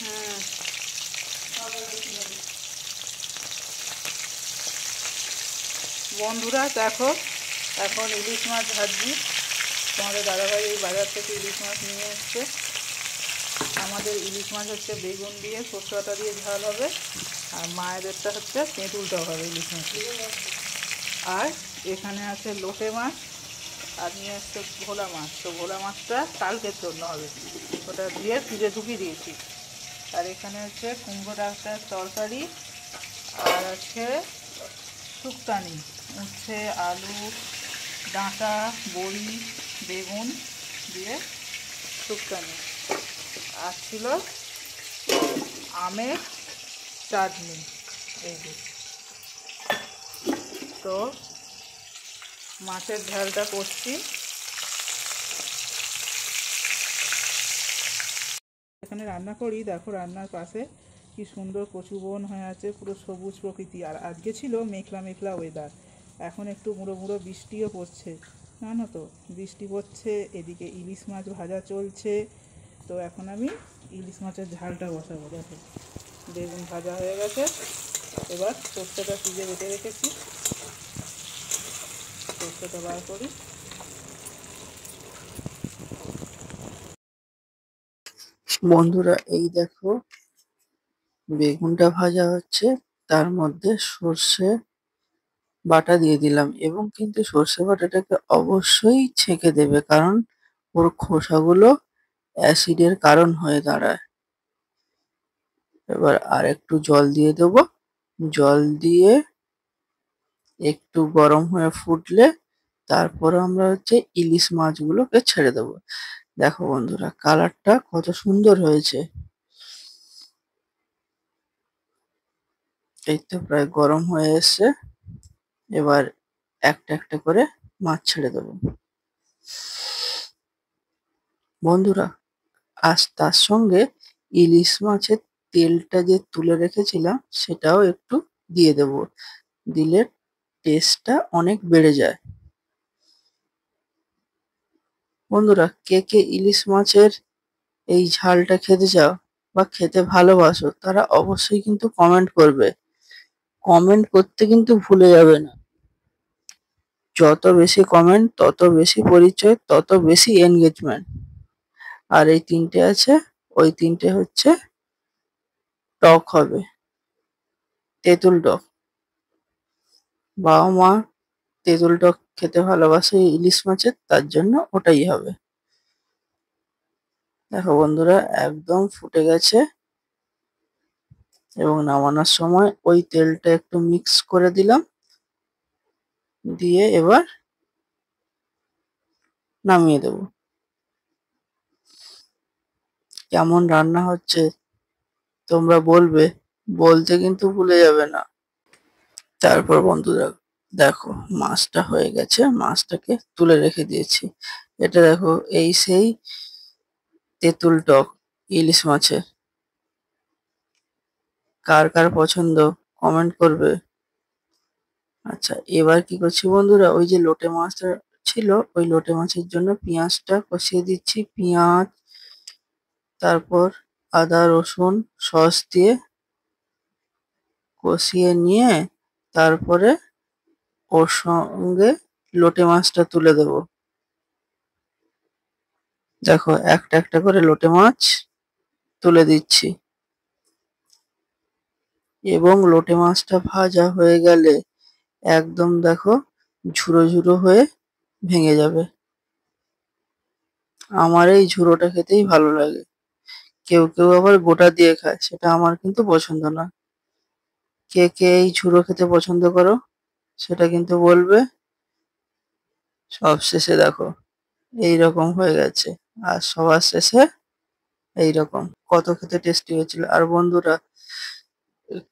হুম। বন্ধুরা দেখো, এখন ইলিশ মাছ ভাজছি। তোমাদের দাদাভাই এই বাজার থেকে ইলিশ মাছ নিয়ে এসছে। আমাদের ইলিশ মাছ হচ্ছে বেগুন দিয়ে সরষে বাটা দিয়ে ঝাল হবে, আর মায়েদেরটা হচ্ছে তেঁতুলটা হবে ইলিশ মাছ। আর এখানে আছে লোটে মাছ, আর নিয়ে এসছে ভোলা মাছ। তো ভোলা মাছটা কালকের জন্য হবে, ওটা দিয়ে ফ্রিজে ঢুকিয়ে দিয়েছি। আর এখানে হচ্ছে কুমড়ো ডাঁটার তরকারি, আর আছে শুক্তানি, উচ্ছে, আলু, ডাঁটা, বড়ি, বেগুন দিয়ে শুক্তানি। আর ছিল আমের চাটনি। এই যে, তো মাছের ঝালটা করছি। এখানে রান্না করি, দেখো রান্নার পাশে কি সুন্দর কচু বন হয়ে আছে, পুরো সবুজ প্রকৃতি। আর আজকে ছিল মেঘলা মেঘলা ওয়েদার, এখন একটু মুড়ো মুড়ো বৃষ্টিও পড়ছে, জানো তো বৃষ্টি পড়ছে। এদিকে ইলিশ মাছ ভাজা চলছে। তো এখন আমি ইলিশ মাছের ঝালটা বসাবো। দেখো বেগুন ভাজা হয়ে গেছে, এবার সর্ষেটা ফ্রিজে বেটে রেখেছি, সর্ষেটা বার করি। বন্ধুরা এই দেখো, বেগুনটা ভাজা হচ্ছে, তার মধ্যে সর্ষে বাটা দিয়ে দিলাম, এবং কিন্তু সর্ষে বাটাটাকে অবশ্যই ছেঁকে দেবে, কারণ ওর খোসাগুলো অ্যাসিডের কারণ হয়ে দাঁড়ায়। এবার আর একটু জল দিয়ে দেবো, জল দিয়ে একটু গরম হয়ে ফুটলে তারপর আমরা হচ্ছে ইলিশ মাছগুলোকে ছেড়ে দেবো। দেখো বন্ধুরা, কালারটা কত সুন্দর হয়েছে। এই তো প্রায় গরম হয়ে এসছে, এবার একটা একটা করে মাছ ছেড়ে দেবো। বন্ধুরা, আজ তার সঙ্গে ইলিশ মাছের তেলটা যে তুলে রেখেছিলাম সেটাও একটু দিয়ে দেব, দিলে টেস্টটা অনেক বেড়ে যায়। বন্ধুরা, কে কে ইলিশ মাছের এই ঝালটা খেতে চাও বা খেতে ভালোবাসো, তারা অবশ্যই কিন্তু কমেন্ট করবে। কমেন্ট করতে কিন্তু ভুলে যাবে না। যত বেশি কমেন্ট তত বেশি পরিচয়, তত বেশি এনগেজমেন্ট। আর এই তিনটে আছে, ওই তিনটে হচ্ছে টক হবে, তেঁতুল টক। বাবা মা তেঁতুল টক খেতে ভালোবাসে ইলিশ মাছের, তার জন্য ওটাই হবে। দেখো বন্ধুরা, একদম ফুটে গেছে, এবং নামানোর সময় ওই তেলটা একটু মিক্স করে দিলাম, দিয়ে এবার নামিয়ে দেব। কেমন রান্না হচ্ছে তোমরা বলবে, বলতে কিন্তু ভুলে যাবে না। তারপর বন্ধুরা দেখো, মাছটা হয়ে গেছে, মাছটাকে তুলে রেখে দিয়েছি। এটা দেখো, এই সেই তেঁতুল টক ইলিশ মাছের। কার কার পছন্দ কমেন্ট করবে। আচ্ছা, এবার কি করছি বন্ধুরা, ওই যে লোটে মাছটা ছিল, ওই লোটে মাছের জন্য পেঁয়াজটা কষিয়ে দিচ্ছি। পেঁয়াজ, তারপর আদা রসুন সস দিয়ে কষিয়ে নিয়ে তারপরে ওর সঙ্গে লোটে মাছটা তুলে দেব। দেখো, একটা একটা করে লোটে মাছ তুলে দিচ্ছি, এবং লোটে মাছটা ভাজা হয়ে গেলে একদম দেখো ঝুরো ঝুরো হয়ে ভেঙে যাবে। আমার এই ঝুরোটা খেতেই ভালো লাগে। কেউ কেউ আবার গোটা দিয়ে খায়, সেটা আমার কিন্তু পছন্দ না। কে কে এই ঝুরো খেতে পছন্দ করো সেটা কিন্তু বলবে। সব শেষে দেখো এইরকম হয়ে গেছে, আর সবার শেষে এইরকম। কত খেতে টেস্টি হয়েছিল। আর বন্ধুরা,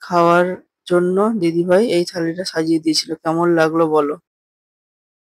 খাওয়ার জন্য দিদিভাই এই থালিটা সাজিয়ে দিয়েছিল, কেমন লাগলো বলো।